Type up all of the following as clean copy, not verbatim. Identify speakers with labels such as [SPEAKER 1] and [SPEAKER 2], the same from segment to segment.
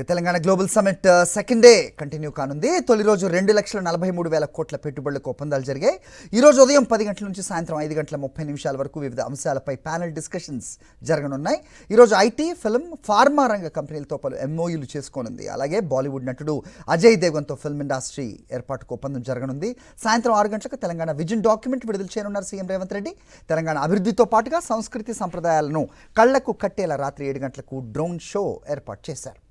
[SPEAKER 1] Telangana global summit second day continue కానుంది. తొలి రోజు 2,43,000 కోట్ల పెట్టుబడులకు ఒప్పందాలు జరిగాయి. ఈ రోజు ఉదయం 10 గంటల నుంచి సాయంత్రం 5 గంటల 30 నిమిషాల వరకు వివిధ అంశాలపై ప్యానెల్ డిస్కషన్స్ జరగనున్నాయి. ఈరోజు ఐటీ, ఫిల్మ్, ఫార్మా రంగ కంపెనీలతో పలు ఎంఓయూలు చేసుకోనుంది. అలాగే బాలీవుడ్ నటుడు అజయ్ దేవ్గన్తో ఫిల్మ్ ఇండస్ట్రీ ఏర్పాటుకు ఒప్పందం జరగనుంది. సాయంత్రం 6 గంటలకు తెలంగాణ విజన్ డాక్యుమెంట్ విడుదల చేయనున్నారు సీఎం రేవంత్ రెడ్డి. తెలంగాణ అభివృద్ధితో పాటుగా సంస్కృతి సంప్రదాయాలను కళ్లకు కట్టేలా రాత్రి 7 గంటలకు డ్రోన్ షో ఏర్పాటు చేశారు.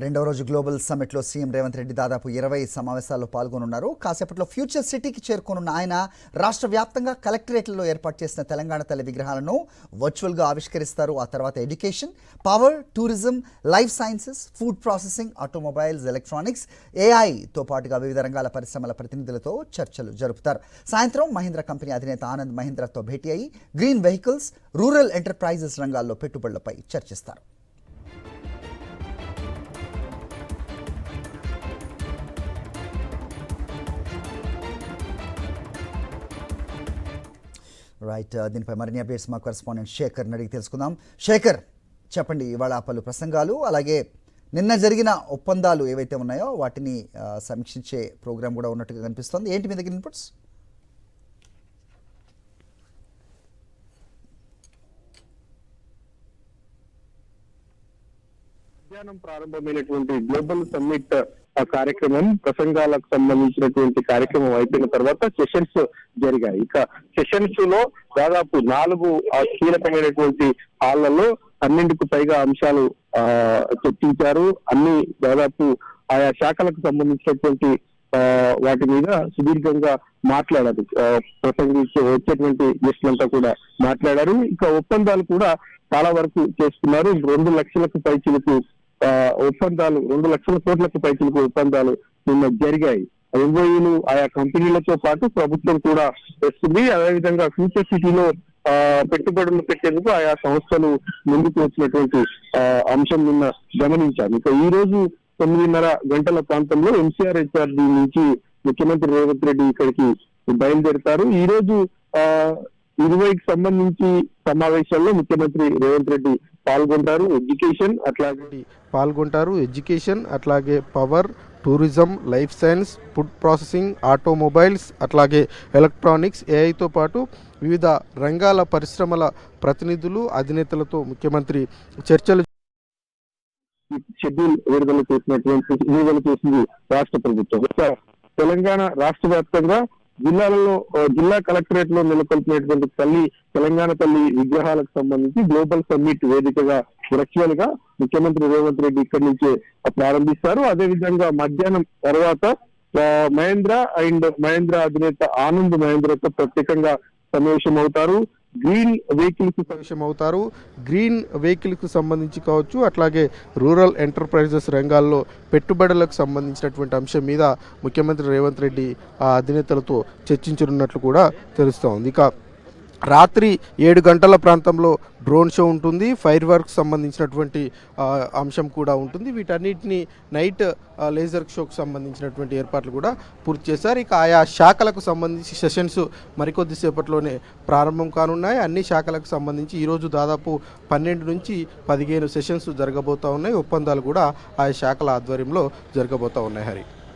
[SPEAKER 1] రెండవ రోజు గ్లోబల్ సమ్మిట్లో సీఎం రేవంత్ రెడ్డి దాదాపు 20 సమావేశాల్లో పాల్గొనున్నారు. కాసేపట్లో ఫ్యూచర్ సిటీకి చేరుకోనున్న ఆయన రాష్ట్ర వ్యాప్తంగా కలెక్టరేట్లలో ఏర్పాటు చేసిన తెలంగాణ తల్లి విగ్రహాలను వర్చువల్గా ఆవిష్కరిస్తారు. ఆ తర్వాత education, power, tourism, life sciences, food processing, automobiles, electronics, ఏఐతో పాటుగా వివిధ రంగాల పరిశ్రమల ప్రతినిధులతో చర్చలు జరుపుతారు. సాయంత్రం మహీంద్రా కంపెనీ అధినేత ఆనంద్ మహీంద్రాతో భేటీ అయ్యి గ్రీన్ వెహికల్స్, రూరల్ ఎంటర్ప్రైజెస్ రంగాల్లో పెట్టుబడులపై చర్చిస్తారు. రైట్, దీనిపై మరిన్ని అప్డేట్స్ మా కరెస్పాండెంట్ శేఖర్ అడిగి తెలుసుకుందాం. శేఖర్, చెప్పండి, ఇవాళ పలు ప్రసంగాలు అలాగే నిన్న జరిగిన ఒప్పందాలు ఏవైతే ఉన్నాయో వాటిని సమీక్షించే ప్రోగ్రాం కూడా ఉన్నట్టుగా కనిపిస్తుంది. ఏంటి మీ దగ్గర ఇన్పుట్స్?
[SPEAKER 2] మధ్యాహ్నం ప్రారంభమైనటువంటి గ్లోబల్ సమ్మిట్ కార్యక్రమం, ప్రసంగాలకు సంబంధించినటువంటి కార్యక్రమం అయిపోయిన తర్వాత సెషన్స్ జరిగాయి. ఇక సెషన్స్ లో దాదాపు 4 కీలకమైనటువంటి హాళ్లలో 12కు పైగా అంశాలు చర్చించారు. అన్ని దాదాపు ఆయా శాఖలకు సంబంధించినటువంటి వాటి మీద సుదీర్ఘంగా మాట్లాడారు. ప్రసంగించే వచ్చేటువంటి గెస్టులంతా కూడా మాట్లాడారు. ఇక ఒప్పందాలు కూడా చాలా వరకు చేసుకున్నారు. 2 లక్షలకు పైచిలకు ఒప్పందాలు, 2 లక్షల కోట్లకు పైచిలకు ఒప్పందాలు నిన్న జరిగాయి. ఎంఓయూలు ఆయా కంపెనీలతో పాటు ప్రభుత్వం కూడా తెస్తుంది. అదేవిధంగా ఫ్యూచర్ సిటీలో పెట్టుబడులు పెట్టేందుకు ఆయా సంస్థలు ముందుకు వచ్చినటువంటి అంశం నిన్న గమనించారు. ఇక ఈ రోజు 9:30 గంటల ప్రాంతంలో ఎంసీఆర్ హెచ్ఆర్డీ నుంచి ముఖ్యమంత్రి రేవంత్ రెడ్డి ఇక్కడికి బయలుదేరుతారు. ఈ రోజు 20కి సంబంధించి సమావేశాల్లో ముఖ్యమంత్రి రేవంత్ రెడ్డి పాల్గొంటారు. ఎడ్యుకేషన్ అట్లాగే power, tourism, life science, food processing, automobiles, అట్లాగే ఎలక్ట్రానిక్స్, ఏఐతో పాటు వివిధ రంగాల పరిశ్రమల ప్రతినిధులు, అధినేతలతో ముఖ్యమంత్రి చర్చలు. షెడ్యూల్ విడుదల చేసింది రాష్ట్ర ప్రభుత్వం. తెలంగాణ రాష్ట్ర వ్యాప్తంగా జిల్లా కలెక్టరేట్ లో నెలకొల్పినటువంటి తెలంగాణ తల్లి విగ్రహాలకు సంబంధించి గ్లోబల్ సమ్మిట్ వేదికగా వర్చువల్ గా ముఖ్యమంత్రి రేవంత్ రెడ్డి ఇక్కడి నుంచే ప్రారంభిస్తారు. అదేవిధంగా మధ్యాహ్నం తర్వాత మహేంద్ర అధినేత ఆనంద్ మహేంద్రతో ప్రత్యేకంగా సమావేశమవుతారు. గ్రీన్ వెహికల్స్ కు సంబంధించి కావచ్చు, అట్లాగే రూరల్ ఎంటర్ప్రైజెస్ రంగాల్లో పెట్టుబడులకు సంబంధించినటువంటి అంశం మీద ముఖ్యమంత్రి రేవంత్ రెడ్డి ఆ అధినేతలతో చర్చించనున్నట్లు కూడా తెలుస్తోంది. ఇక రాత్రి 7 గంటల ప్రాంతంలో డ్రోన్ షో ఉంటుంది. ఫైర్ వర్క్స్ సంబంధించినటువంటి అంశం కూడా ఉంటుంది. వీటన్నిటిని నైట్ లేజర్ షోకు సంబంధించినటువంటి ఏర్పాట్లు కూడా పూర్తి చేశారు. ఇక ఆయా శాఖలకు సంబంధించి సెషన్స్ మరికొద్దిసేపట్లోనే ప్రారంభం కానున్నాయి. అన్ని శాఖలకు సంబంధించి ఈరోజు దాదాపు 12 నుంచి 15 సెషన్స్ జరగబోతూ ఉన్నాయి. ఒప్పందాలు కూడా ఆయా శాఖల ఆధ్వర్యంలో జరగబోతూ ఉన్నాయి. హరి.